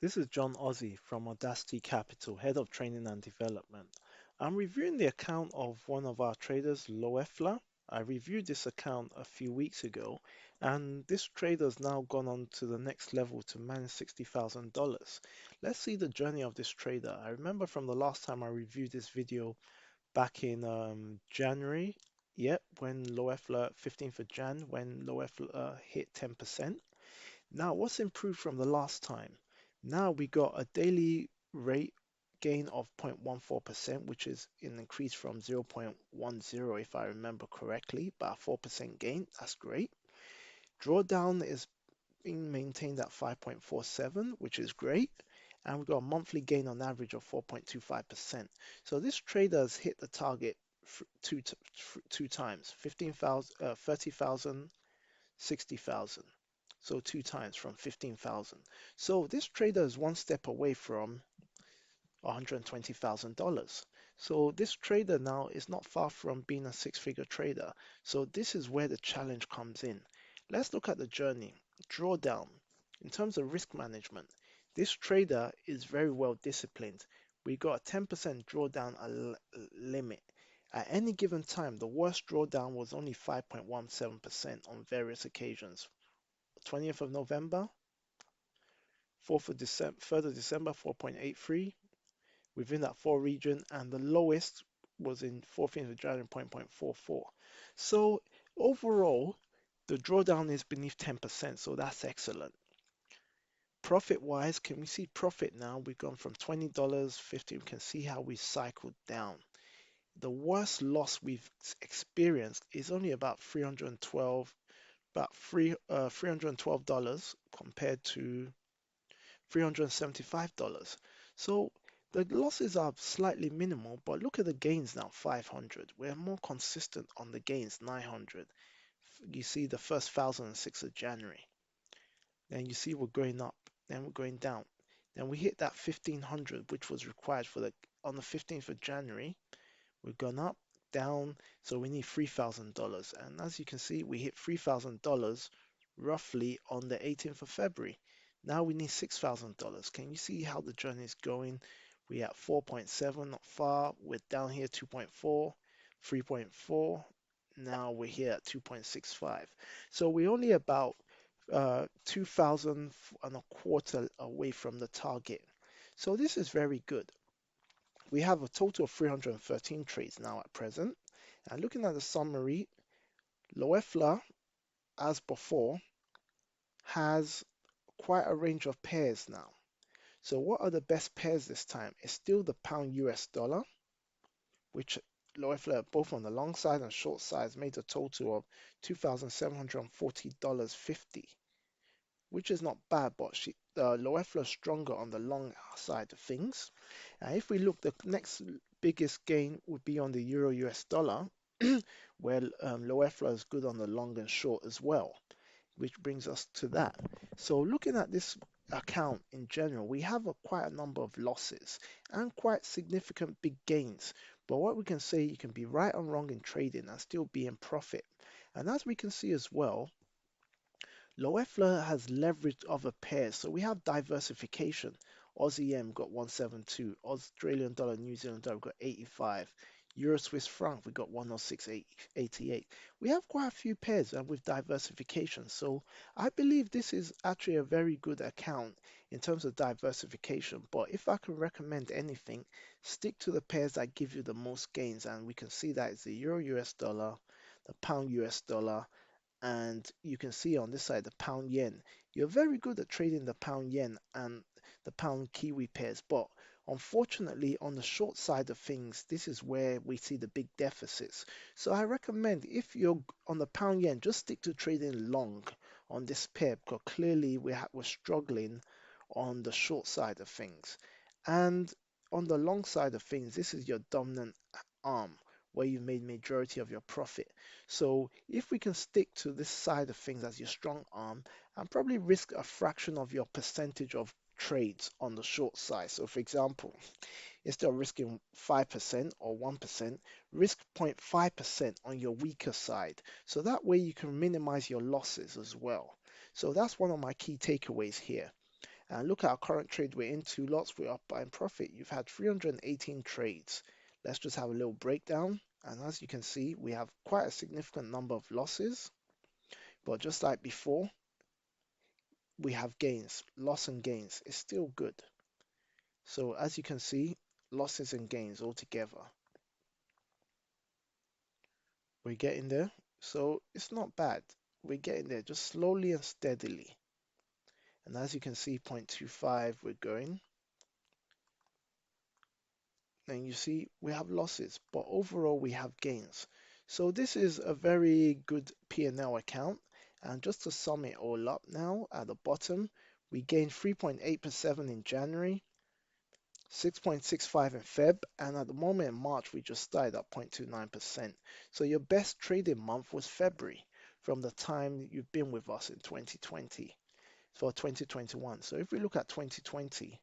This is John Ozzie from AudaCity Capital, Head of Training and Development. I'm reviewing the account of one of our traders, Loeffler. I reviewed this account a few weeks ago, and this trader's now gone on to the next level to manage $60,000. Let's see the journey of this trader. I remember from the last time I reviewed this video back in January, yep, when Loeffler, 15th of Jan, when Loeffler hit 10%. Now, what's improved from the last time? Now we got a daily rate gain of 0.14%, which is an increase from 0.10 if I remember correctly, but a 4% gain. That's great. Drawdown is being maintained at 5.47, which is great. And we've got a monthly gain on average of 4.25%. So this trader has hit the target two times, 15,000, 30,000, 60,000. So two times from 15,000. So this trader is one step away from $120,000. So this trader now is not far from being a six-figure trader. So this is where the challenge comes in. Let's look at the journey. Drawdown. In terms of risk management, this trader is very well disciplined. We got a 10% drawdown limit. At any given time, the worst drawdown was only 5.17% on various occasions. 20th of November, 4th of December, 3rd of December, 4.83 within that 4 region, and the lowest was in 14th of January, 0.44. So overall, the drawdown is beneath 10%, so that's excellent. Profit wise, can we see profit now? We've gone from $20.50. We can see how we cycled down. The worst loss we've experienced is only about 312, about $312 compared to $375. So the losses are slightly minimal, but look at the gains now, 500. We're more consistent on the gains, 900. You see the first 1,006 of January. Then you see we're going up, then we're going down. Then we hit that 1,500, which was required for the on the 15th of January. We've gone up, down, so we need $3,000. And as you can see, we hit $3,000 roughly on the 18th of February. Now we need $6,000. Can you see how the journey is going? We're at 4.7, not far. We're down here 2.4, 3.4. Now we're here at 2.65. So we're only about 2,000 and a quarter away from the target. So this is very good. We have a total of 313 trades now at present. And looking at the summary, Loeffler, as before, has quite a range of pairs now. So what are the best pairs this time? It's still the pound US dollar, which Loeffler, both on the long side and short side, made a total of $2,740.50, which is not bad, but Loeffler is stronger on the long side of things. And if we look, the next biggest gain would be on the Euro US dollar, where Loeffler is good on the long and short as well, which brings us to that. So looking at this account in general, we have quite a number of losses and quite significant big gains. But what we can say, you can be right and wrong in trading and still be in profit. And as we can see as well, Loeffler has leveraged other pairs, so we have diversification. Aussie M got 172, Australian dollar, New Zealand dollar got 85, Euro Swiss franc we got 106.88. We have quite a few pairs with diversification, so I believe this is actually a very good account in terms of diversification. But if I can recommend anything, stick to the pairs that give you the most gains, and we can see that it's the Euro US dollar, the pound US dollar, and you can see on this side the pound yen. You're very good at trading the pound yen and the pound kiwi pairs, but unfortunately on the short side of things, this is where we see the big deficits. So I recommend, if you're on the pound yen, just stick to trading long on this pair, because clearly we're struggling on the short side of things. And on the long side of things, this is your dominant arm where you've made majority of your profit. So if we can stick to this side of things as your strong arm, and probably risk a fraction of your percentage of trades on the short side. So for example, instead of risking 5% or 1%, risk 0.5% on your weaker side. So that way you can minimize your losses as well. So that's one of my key takeaways here. And look at our current trade. We're in two lots. We're up by profit. You've had 318 trades. Let's just have a little breakdown. And as you can see, we have quite a significant number of losses. But just like before, we have gains. Loss and gains is still good. So as you can see, losses and gains all together. We're getting there. So it's not bad. We're getting there just slowly and steadily. And as you can see, 0.25, we're going. And you see, we have losses, but overall we have gains. So this is a very good P&L account. And just to sum it all up now, at the bottom, we gained 3.8% in January, 6.65 in Feb, and at the moment in March, we just started at 0.29%. So your best trading month was February from the time you've been with us in 2020 for 2021. So if we look at 2020,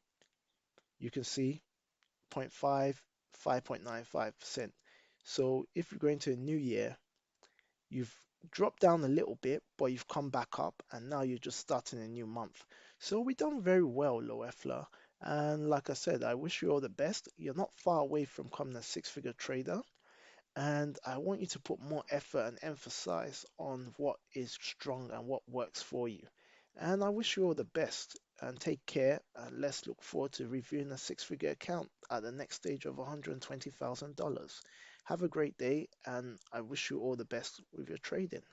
you can see 0.5, 5.95%. So if you're going to a new year, you've dropped down a little bit, but you've come back up, and now you're just starting a new month. So we've done very well, Loeffler. And like I said, I wish you all the best. You're not far away from becoming a six-figure trader. And I want you to put more effort and emphasis on what is strong and what works for you. And I wish you all the best and take care. And let's look forward to reviewing a six-figure account at the next stage of $120,000. Have a great day, and I wish you all the best with your trading.